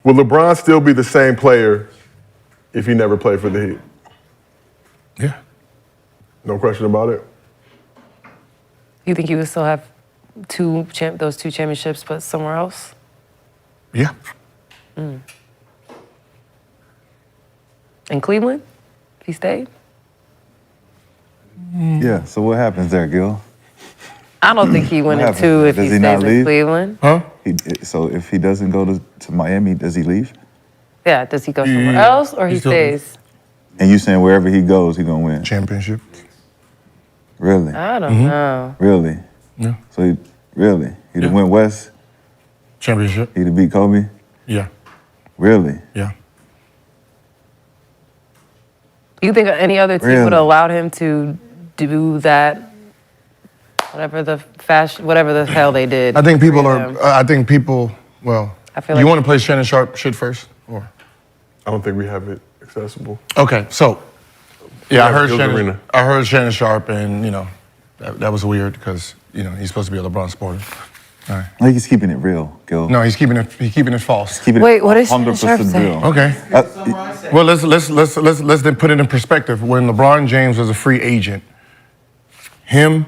Will LeBron still be the same player if he never played for the Heat? Yeah. No question about it. You think he would still have those two championships, but somewhere else? Yeah. In Cleveland, if he stayed? Yeah, so what happens there, Gil? I don't think he went into if he stays in Cleveland. Huh? So if he doesn't go to Miami, does he leave? Yeah, does he go somewhere else or he stays? And you saying wherever he goes, he gonna win? Championship. Really? I don't know. Really? Yeah. So he'd have went west? Championship. He'd have beat Kobe? Yeah. Really? Yeah. You think any other team would have allowed him to do that? Whatever the hell they did. I think people well, I feel you like- want to play Shannon Sharp shit first? Or? I don't think we have it accessible. Okay, so, yeah, I heard Gilbert Shannon Sharp, and, that was weird because, he's supposed to be a LeBron supporter. All right. I think he's keeping it real, Gil. No, he's keeping it false. Wait, what is Shannon Sharp 100% saying? real. Okay. Well, let's then put it in perspective. When LeBron James was a free agent, him,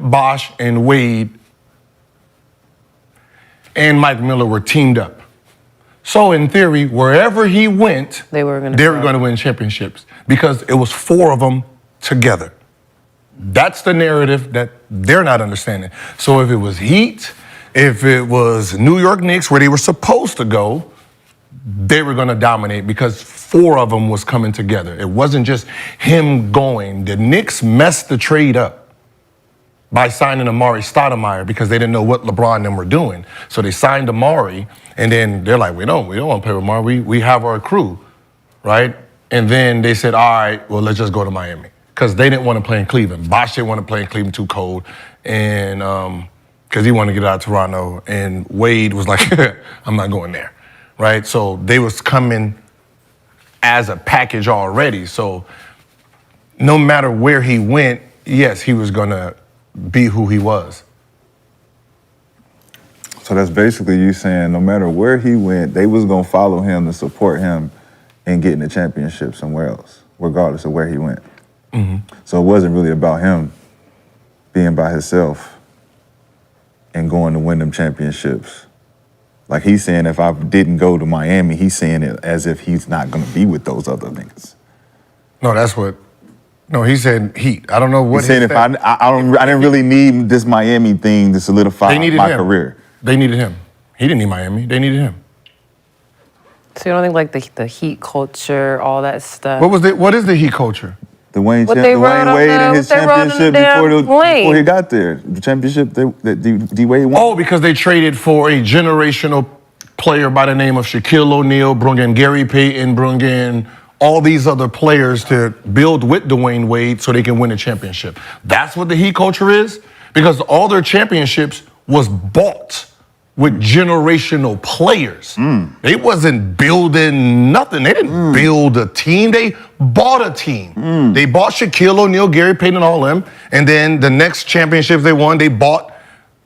Bosh, and Wade, and Mike Miller were teamed up. So in theory, wherever he went, They were going to win championships because it was four of them together. That's the narrative that they're not understanding. So if it was Heat, if it was New York Knicks, where they were supposed to go, they were going to dominate because four of them was coming together. It wasn't just him going. The Knicks messed the trade up by signing Amari Stoudemire because they didn't know what LeBron and them were doing. So they signed Amari, and then they're like, we don't want to play with Amari. We have our crew, right? And then they said, all right, well, let's just go to Miami because they didn't want to play in Cleveland. Bosh didn't want to play in Cleveland, too cold, and because he wanted to get out of Toronto. And Wade was like, I'm not going there, right? So they was coming as a package already. So no matter where he went, yes, he was going to be who he was. So that's basically you saying no matter where he went, they was gonna follow him to support him in getting the championship somewhere else, regardless of where he went. So it wasn't really about him being by himself and going to win them championships. Like he's saying if I didn't go to Miami, he's saying it as if he's not gonna be with those other niggas. No, he said Heat. I don't know what he's saying. If I didn't really need this Miami thing to solidify my career. They needed him. He didn't need Miami. They needed him. So you don't think like the Heat culture, all that stuff? What is the Heat culture? Dwayne Wade and his championship before he got there. The championship that D-Wade won. Oh, because they traded for a generational player by the name of Shaquille O'Neal, brought in Gary Payton, brought in all these other players to build with Dwayne Wade so they can win a championship. That's what the Heat culture is? Because all their championships was bought with generational players. They wasn't building nothing. They didn't build a team. They bought a team. They bought Shaquille O'Neal, Gary Payton, and all them. And then the next championships they won, they bought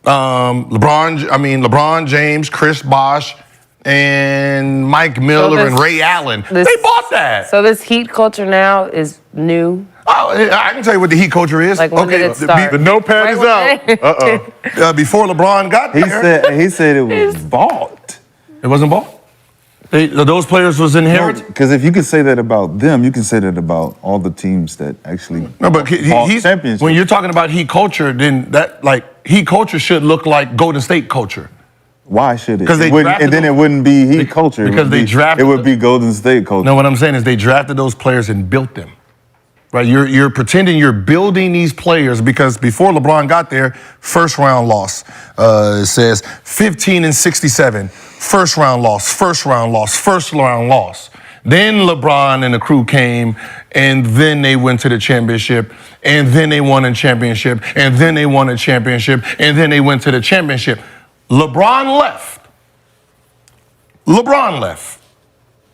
LeBron James, Chris Bosh, and Mike Miller and Ray Allen. They bought that. So this Heat culture now is new? Oh, I can tell you what the Heat culture is. Like when did it start? The notepad is out. Before LeBron got there. He said it was bought. It wasn't bought? Those players was inherited? Because if you can say that about them, you can say that about all the teams that actually bought championships. When you're talking about Heat culture, then Heat culture should look like Golden State culture. Why should it? And then it wouldn't be Heat culture. Because it would be Golden State culture. No, what I'm saying is they drafted those players and built them. Right? You're pretending you're building these players because before LeBron got there, first round loss. It says 15-67. First round loss, first round loss, first round loss. Then LeBron and the crew came, and then they went to the championship, and then they won a championship, and then they won a championship, and then they went to the championship. LeBron left.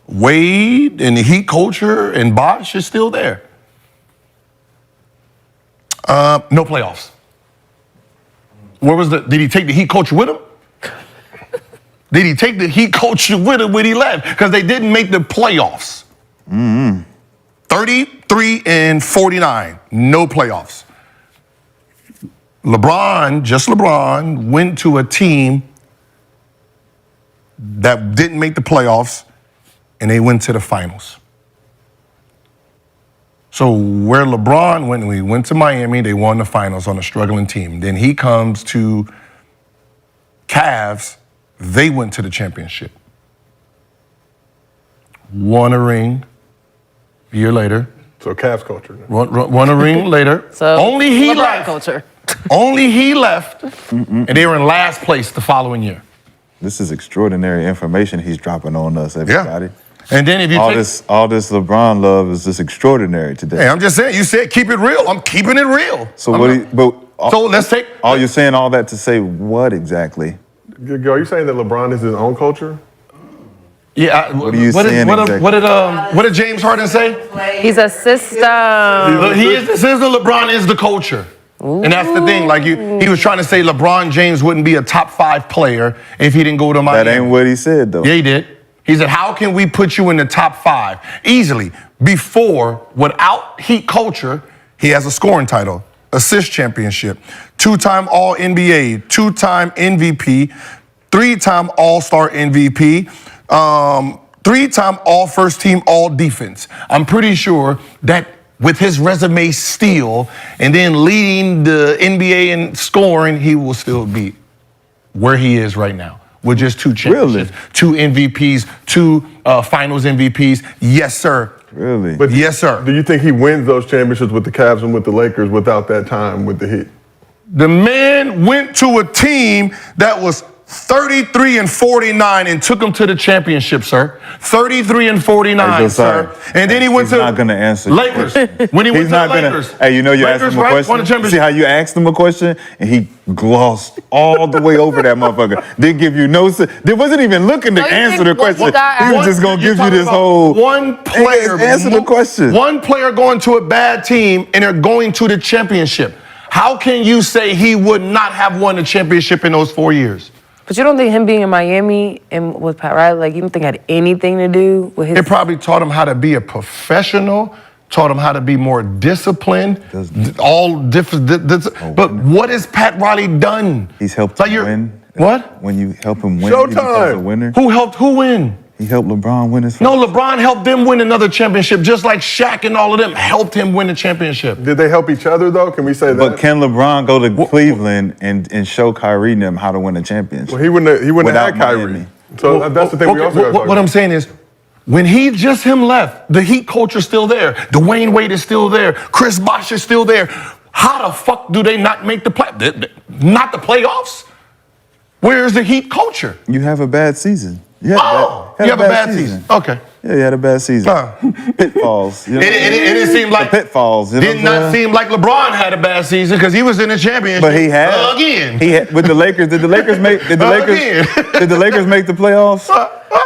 Wade and the Heat culture and Bosh is still there. No playoffs. Did he take the Heat culture with him? Did he take the Heat culture with him when he left? Because they didn't make the playoffs. 33-49, no playoffs. LeBron went to a team that didn't make the playoffs, and they went to the finals. So where LeBron went, we went to Miami, they won the finals on a struggling team. Then he comes to Cavs, they went to the championship. Won a ring a year later. So Cavs culture. Won a ring later. So only he LeBron left. culture. Only he left, and they were in last place the following year. This is extraordinary information he's dropping on us, everybody. And then if you all take, this LeBron love is just extraordinary today. hey, I'm just saying, you said keep it real. I'm keeping it real. So So let's take. Are you saying all that to say what exactly? Are you saying that LeBron is his own culture? Yeah. What are you saying exactly? What did James Harden say? He's a system. He is the system. LeBron is the culture. And that's the thing. Like he was trying to say LeBron James wouldn't be a top 5 player if he didn't go to Miami. That ain't what he said, though. Yeah, he did. He said, how can we put you in the top 5? Easily. Before, without Heat culture, he has a scoring title, assist championship, 2-time All-NBA, 2-time MVP, 3-time All-Star MVP, 3-time All-First Team All-Defense. I'm pretty sure that with his resume still, and then leading the NBA in scoring, he will still be where he is right now. With just 2 championships, 2 MVPs, 2 finals MVPs. Yes, sir. Really? But yes, sir. Do you think he wins those championships with the Cavs and with the Lakers without that time with the Heat? The man went to a team that was 33-49 and took him to the championship, sir. 33-49, sir. And then he went to not gonna answer Lakers. When he went to the Lakers. Hey, you know you asked him a question. See how you asked him a question and he glossed all the way over that motherfucker. Didn't give you no. They wasn't even looking to answer the question. He was just gonna give you this whole. One player answer the question. One player going to a bad team and they're going to the championship. How can you say he would not have won the championship in those 4 years? But you don't think him being in Miami and with Pat Riley, like, you don't think had anything to do with his... It probably taught him how to be a professional, taught him how to be more disciplined, all different. But what has Pat Riley done? He's helped him win. What? When you help him win, Showtime. he becomes a winner. Who helped who win? He helped LeBron win his first. No, LeBron helped them win another championship, just like Shaq and all of them helped him win a championship. Did they help each other, though? Can we say that? But can LeBron go to Cleveland and show Kyrie and them how to win a championship? Well, he wouldn't have Without had Kyrie. Miami. So that's the thing we also got to talk What about. I'm saying is, when him left, the Heat culture's still there. Dwayne Wade is still there. Chris Bosh is still there. How the fuck do they not make the not the playoffs? Where's the Heat culture? You have a bad season. You You have a bad season. Okay. Yeah, you had a bad season. Pitfalls. You know It didn't seem like the pitfalls. You know did what I'm not saying? seem like LeBron had a bad season because he was in the championship. But he had again. He had with the Lakers. Did the Lakers make? Did the Lakers? Again. Did the Lakers make the playoffs?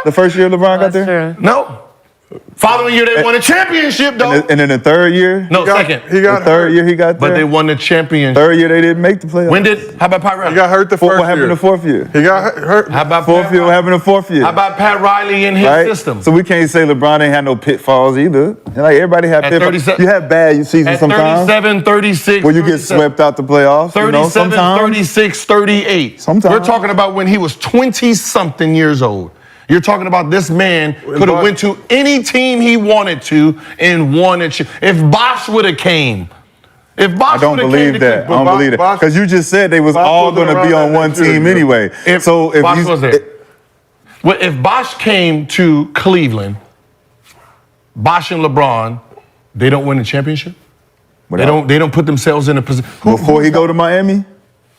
The first year LeBron got there. True. No. Following year they won a championship though. And then the third year. No, second. He got The third hurt. year he got there. But they won the championship. Third year they didn't make the playoffs. How about Pat Riley? He got hurt the What first happened year. the fourth year? He got hurt. How about Fourth Pat year. What Riley? happened the fourth year? How about Pat Riley and his Right? system? So we can't say LeBron ain't had no pitfalls either. Like everybody had At pitfalls. 37 You have bad seasons At sometimes. 37, 36, Where you get 37. swept out the playoffs. 37, sometimes. 36, 38. Sometimes. We're talking about when he was 20-something years old. You're talking about this man could have went to any team he wanted to and won it. If Bosh would have came. If Bosh I don't would've believe came to that. I Cleveland- don't believe that. Bosh- Because you just said they was Bosh all wasn't going to be around on that one next year, team yeah. anyway. If So if Bosh you, was there. Well, if Bosh came to Cleveland, Bosh and LeBron, they don't win the championship. They don't put themselves in a position. Before he go to Miami?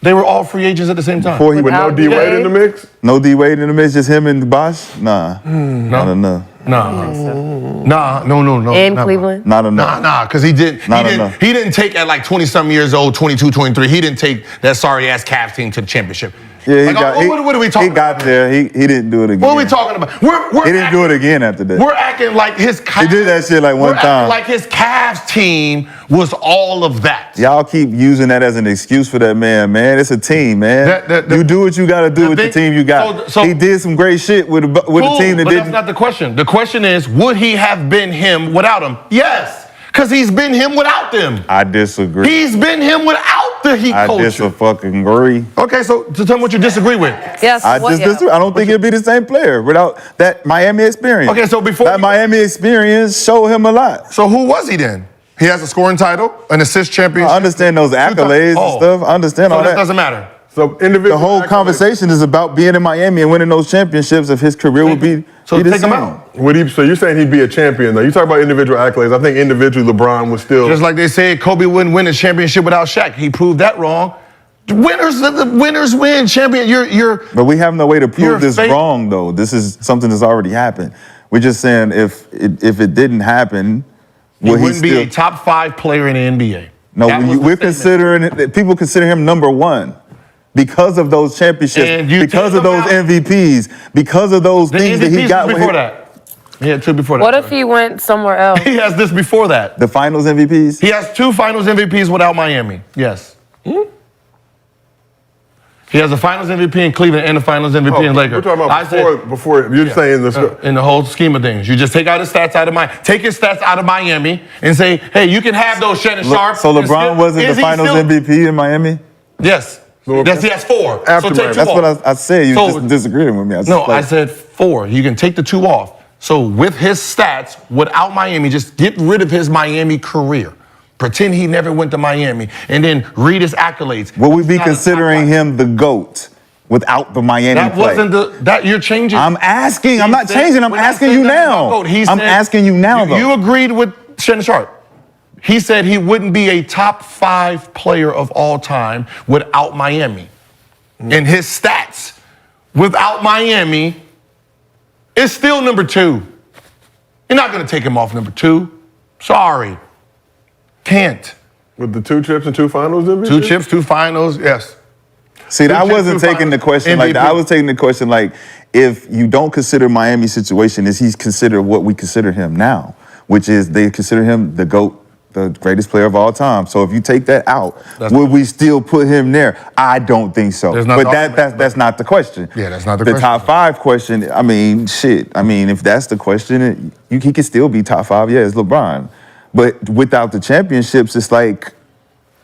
They were all free agents at the same time. Before he With no Without D Wade D-Wade? in the mix? No D Wade in the mix, just him and Bosh? Nah. Not enough. No. Mm. No. In not- Cleveland? Not enough. Nah, because he didn't enough. he didn't take at like 20-something years old, 22, 23, he didn't take that sorry-ass Cavs team to the championship. Yeah, what are we talking about? He got there. He didn't do it again. What are we talking about? He didn't do it again after that. We're acting like his Cavs. He did that shit like one time. Like his Cavs team was all of that. Y'all keep using that as an excuse for that man. It's a team, man. You do what you got to do with the team you got. So he did some great shit with a team that didn't. That's not the question. The question is, would he have been him without him? Yes. Because he's been him without them. I disagree. He's been him without the Heat culture. I disagree. Okay, so tell me what you disagree with. Yes. I don't think he'd be the same player without that Miami experience. Okay, so before that Miami experience showed him a lot. So who was he then? He has a scoring title, an assist championship. I understand those accolades and stuff. I understand all that. So that doesn't matter. So individual. The whole conversation is about being in Miami and winning those championships. If his career would be the take him same. out. So you're saying he'd be a champion though? You talk about individual accolades. I think individually LeBron was still just like they said Kobe wouldn't win a championship without Shaq. He proved that wrong. Winners win champion. But we have no way to prove this wrong though. This is something that's already happened. We're just saying if it didn't happen, he wouldn't be a top 5 player in the NBA. No, we're considering people consider him number 1. Because of those championships, because of those MVPs, because of those things that he got before that. He had 2 before that. What if he went somewhere else? He has this before that. The finals MVPs? He has 2 finals MVPs without Miami. Yes. He has a finals MVP in Cleveland and a finals MVP in Lakers. We're talking about before you're saying this. In the whole scheme of things. You just take out his stats out of take his stats out of Miami and say, hey, you can have those Shannon Sharp. So LeBron wasn't the finals MVP in Miami? Yes. Yes, he has 4. After so take 2 That's off. what I said. You just disagreeing with me. I said 4. You can take the 2 off. So with his stats, without Miami, just get rid of his Miami career. Pretend he never went to Miami, and then read his accolades. Will we be considering him the GOAT without the Miami play? That you're changing. I'm asking. I'm not changing. I'm asking you now. I'm asking you now, though. You agreed with Shannon Sharp. He said he wouldn't be a top 5 player of all time without Miami. And his stats without Miami is still number 2. You're not going to take him off number 2. Sorry. Can't. With the 2 chips and 2 finals MVP? 2 chips, 2 finals, yes. See, I wasn't taking the question like that. I was taking the question like, if you don't consider Miami's situation, is he considered what we consider him now? Which is they consider him the GOAT, the greatest player of all time. So if you take that out, would we still put him there? I don't think so. But that's not the question. Yeah, that's not the question. The top 5 question, I mean, shit. I mean, if that's the question, he can still be top 5. Yeah, it's LeBron. But without the championships, it's like.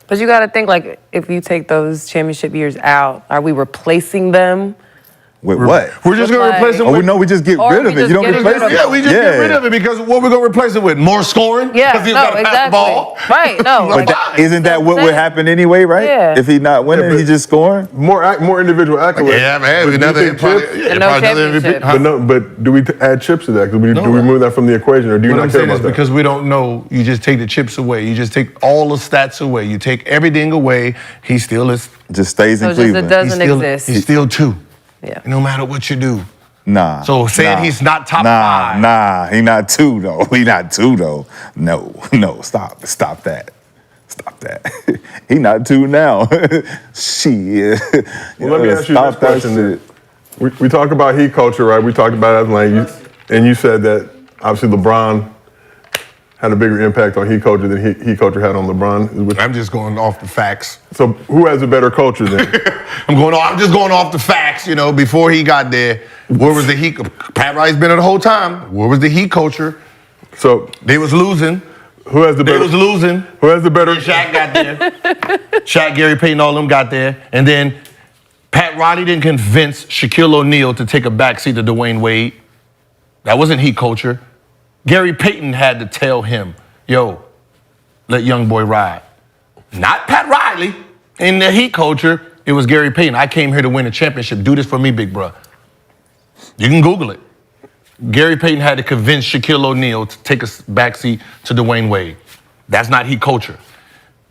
But you got to think, like, if you take those championship years out, are we replacing them? With what? We're just going to replace it with... No, we just get rid of it. You don't replace it. Yeah, we just get rid of it because what we're going to replace it with? More scoring? Yeah, because he's got to pass the ball? Right, no. But isn't that what would happen anyway, right? Yeah. If he's not winning, he's just scoring? More individual accolades. Yeah, man. Another championship. But do we add chips to that? Do we remove that from the equation, or do you not care about that? Because we don't know. You just take the chips away. You just take all the stats away. You take everything away. He still is. Just stays in Cleveland. It doesn't exist. He's still 2. Yeah. No matter what you do. Nah. So saying he's not top 5. Nah, he not 2 though. He not 2 though. No, stop that. Stop that. He not 2 now. Shit. Well, let me ask you this question. We talk about Heat culture, right? We talked about it, and you said that obviously LeBron had a bigger impact on Heat culture than Heat culture had on LeBron. I'm just going off the facts. So who has a better culture then? I'm just going off the facts, before he got there. Where was the Heat? Pat Riley's been there the whole time. Where was the Heat culture? So they was losing. Who has the better? They was losing. Who has the better? Shaq got there. Shaq, Gary Payton, all of them got there. And then Pat Riley didn't convince Shaquille O'Neal to take a backseat to Dwayne Wade. That wasn't Heat culture. Gary Payton had to tell him, yo, let young boy ride. Not Pat Riley. In the Heat culture, it was Gary Payton. I came here to win a championship. Do this for me, big bro. You can Google it. Gary Payton had to convince Shaquille O'Neal to take a backseat to Dwayne Wade. That's not Heat culture.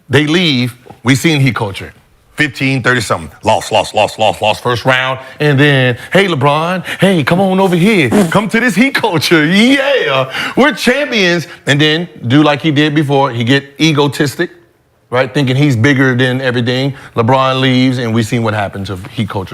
They leave. We seen Heat culture. 15, 30-something. Lost first round. And then, hey, LeBron, hey, come on over here. Come to this Heat culture. Yeah, we're champions. And then do like he did before. He get egotistic, right? Thinking he's bigger than everything. LeBron leaves, and we seen what happened to Heat culture.